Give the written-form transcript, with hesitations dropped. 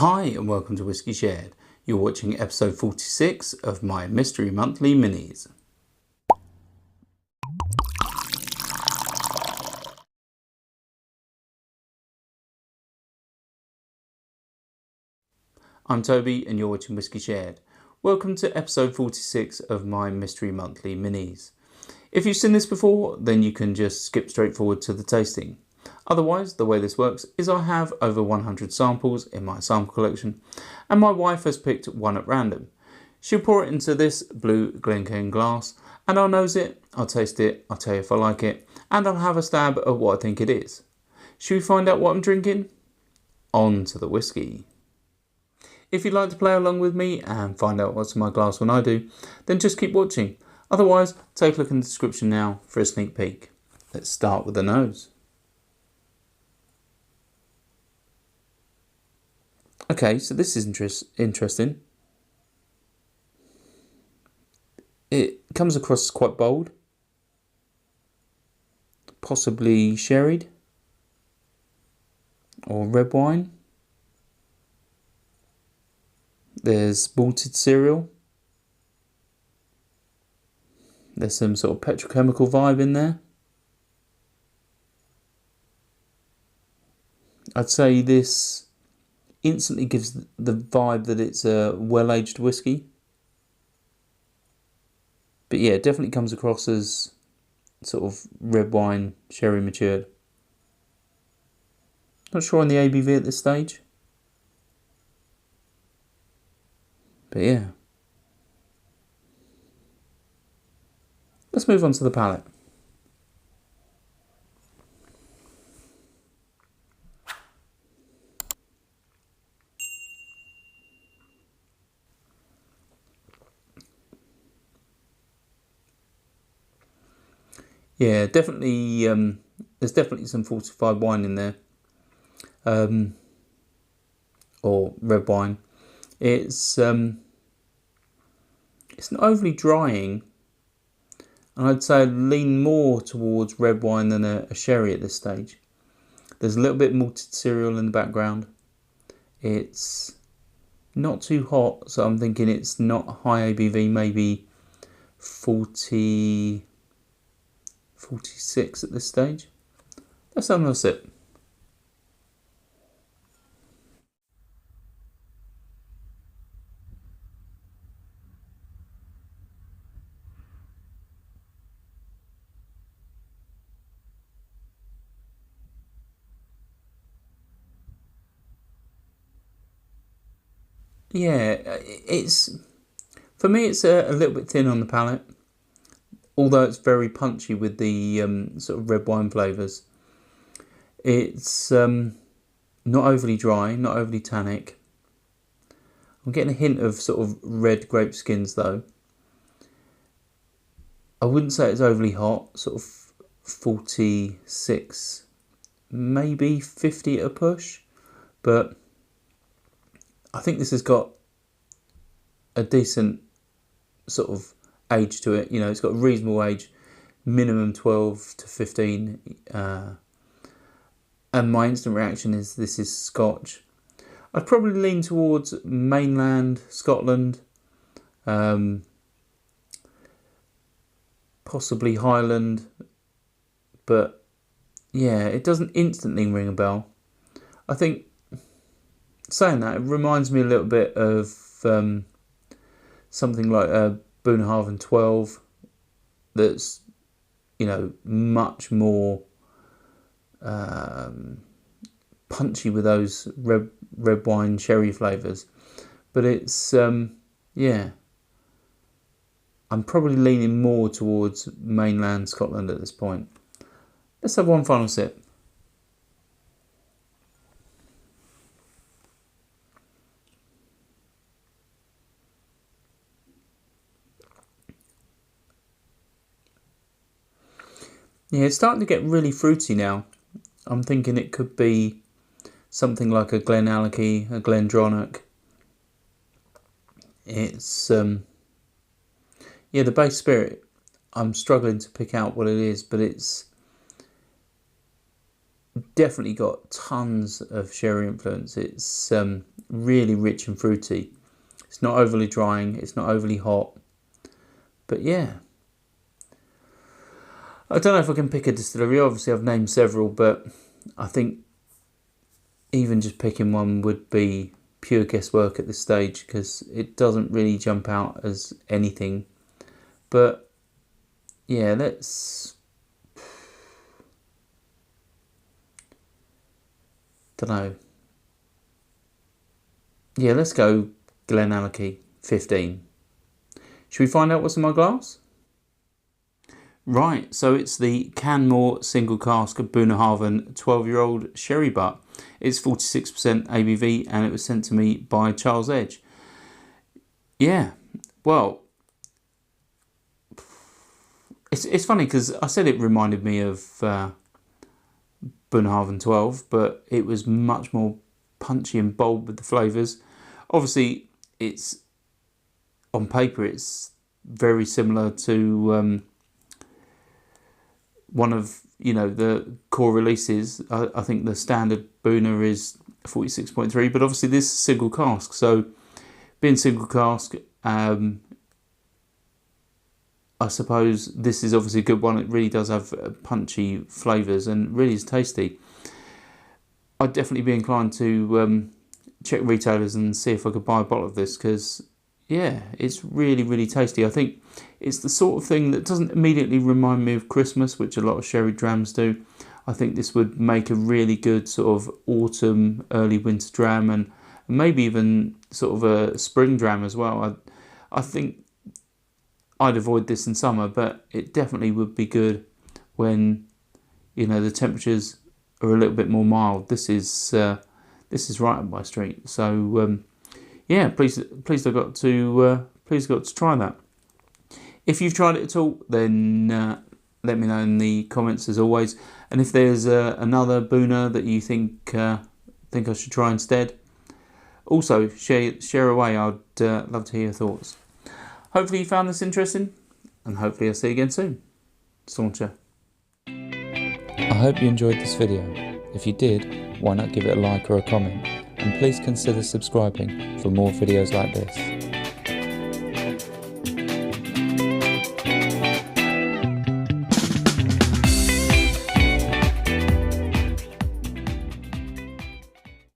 Hi and welcome to Whisky Shared. You're watching episode 46 of my Mystery Monthly Minis. I'm Toby and you're watching Whisky Shared. Welcome to episode 46 of my Mystery Monthly Minis. If you've seen this before, then you can just skip straight forward to the tasting. Otherwise, the way this works is I have over 100 samples in my sample collection, and my wife has picked one at random. She'll pour it into this blue Glencairn glass, and I'll nose it, I'll taste it, I'll tell you if I like it, and I'll have a stab at what I think it is. Should we find out what I'm drinking? On to the whiskey. If you'd like to play along with me and find out what's in my glass when I do, then just keep watching. Otherwise, take a look in the description now for a sneak peek. Let's start with the nose. Okay, so this is interesting. It comes across quite bold, possibly sherried or red wine. There's malted cereal. There's some sort of petrochemical vibe in there. I'd say this instantly gives the vibe that it's a well-aged whiskey. But yeah, it definitely comes across as sort of red wine, sherry matured. Not sure on the ABV at this stage. But yeah. Let's move on to the palate. Yeah, definitely. There's definitely some fortified wine in there, or red wine. It's not overly drying, and I'd say I'd lean more towards red wine than a sherry at this stage. There's a little bit of malted cereal in the background. It's not too hot, so I'm thinking it's not high ABV, maybe 40. 46 at this stage. Let's have another sip. Yeah, for me it's a little bit thin on the palate, although it's very punchy with the sort of red wine flavours. It's not overly dry, not overly tannic. I'm getting a hint of sort of red grape skins though. I wouldn't say it's overly hot, sort of 46, maybe 50 at a push, but I think this has got a decent sort of age to it. You know, it's got a reasonable age, minimum 12 to 15. And my instant reaction is this is Scotch. I'd probably lean towards mainland Scotland, possibly Highland, but yeah, it doesn't instantly ring a bell. I think, saying that, it reminds me a little bit of something like a Bunnhabhain 12 that's, you know, much more punchy with those red wine sherry flavours. But it's, yeah, I'm probably leaning more towards mainland Scotland at this point. Let's have one final sip. Yeah, it's starting to get really fruity now. I'm thinking it could be something like a Glenallachie, a Glendronach. It's, yeah, the base spirit, I'm struggling to pick out what it is, but it's definitely got tons of sherry influence. It's really rich and fruity. It's not overly drying, it's not overly hot. But yeah, I don't know if I can pick a distillery. Obviously I've named several, but I think even just picking one would be pure guesswork at this stage, because it doesn't really jump out as anything. But yeah, don't know. Yeah, let's go Glencairn 15. Should we find out what's in my glass? Right, so it's the Canmore Single Cask Bunnhabhain 12-year-old sherry butt. It's 46% ABV and it was sent to me by Charles Edge. Yeah, well, it's funny because I said it reminded me of Bunnhabhain 12, but it was much more punchy and bold with the flavours. Obviously, it's on paper it's very similar to one of the core releases. I think the standard Buna is 46.3, but obviously this is single cask. So being single cask, I suppose this is obviously a good one. It really does have punchy flavours and really is tasty. I'd definitely be inclined to check retailers and see if I could buy a bottle of this, because yeah, it's really, really tasty. I think it's the sort of thing that doesn't immediately remind me of Christmas, which a lot of sherry drams do. I think this would make a really good sort of autumn, early winter dram, and maybe even sort of a spring dram as well. I think I'd avoid this in summer, but it definitely would be good when the temperatures are a little bit more mild. This is right up my street. So yeah, pleased I got to try that. If you've tried it at all, then let me know in the comments as always. And if there's another Buna that you think I should try instead, also share away. I'd love to hear your thoughts. Hopefully you found this interesting, and hopefully I'll see you again soon. Sauncher. I hope you enjoyed this video. If you did, why not give it a like or a comment, and please consider subscribing for more videos like this.